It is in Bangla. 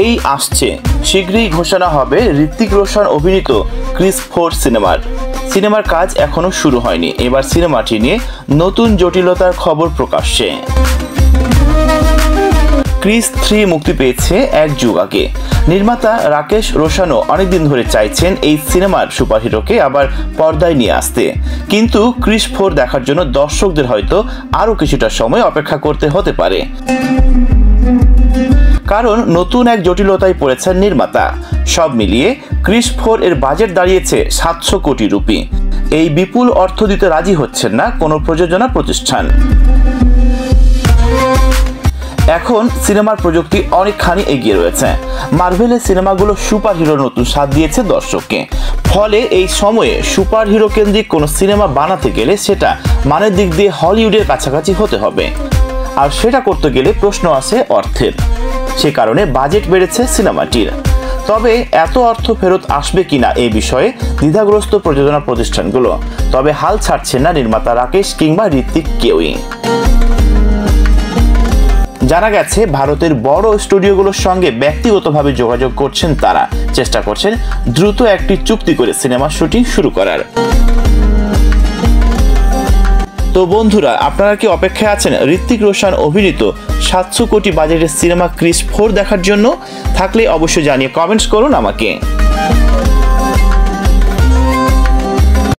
এই আসছে শীঘ্রই ঘোষণা হবে ঋত্বিক রোশন অভিনীত ক্রিস 4 সিনেমার কাজ এখনো শুরু হয়নি। এবার সিনেমাটি নিয়ে নতুন জটিলতার খবর প্রকাশ্যে। ক্রিস 3 মুক্তি পেয়েছে এক যুগ আগে। নির্মাতা রাকেশ রোশনও অনেকদিন ধরে চাইছেন এই সিনেমার সুপারহিরোকে আবার পর্দায় নিয়ে আসতে, কিন্তু ক্রিস 4 দেখার জন্য দর্শকদের হয়তো আরও কিছুটা সময় অপেক্ষা করতে হতে পারে, কারণ নতুন এক জটিলতায় পড়েছেন নির্মাতা। সব মিলিয়ে ক্রিস 4 এর বাজেট দাঁড়িয়েছে 700 কোটি রুপি। এই বিপুল অর্থ দিতে রাজি হচ্ছেন না কোনো প্রযোজনা প্রতিষ্ঠান। এখন সিনেমার প্রযুক্তি অনেকখানি এগিয়ে রয়েছে। মার্ভেলের সিনেমাগুলো সুপার হিরোর নতুন স্বাদ দিয়েছে দর্শককে। ফলে এই সময়ে সুপার হিরো কেন্দ্রিক কোনো সিনেমা বানাতে গেলে সেটা মানের দিক দিয়ে হলিউডের কাছাকাছি হতে হবে, আর সেটা করতে গেলে প্রশ্ন আছে অর্থের। সে কারণে বাজেট বেড়েছে সিনেমাটির। তবে এত অর্থ ফেরত আসবে কিনা এই বিষয়ে দ্বিধাগ্রস্ত প্রযোজনা প্রতিষ্ঠানগুলো। তবে হাল ছাড়ছেন না নির্মাতা রাকেশ কিংবা ঋত্বিক কেউই। জানা গেছে ভারতের বড় স্টুডিওগুলোর সঙ্গে ব্যক্তিগতভাবে যোগাযোগ করছেন তারা, চেষ্টা করছেন দ্রুত একটি চুক্তি করে সিনেমার শুটিং শুরু করার। তো বন্ধুরা, আপনারা কি অপেক্ষায় আছেন ঋত্বিক রোশন অভিনীত 700 কোটি বাজেটের সিনেমা ক্রিস 4 দেখার জন্য? থাকলে অবশ্যই জানিয়ে কমেন্টস করুন আমাকে।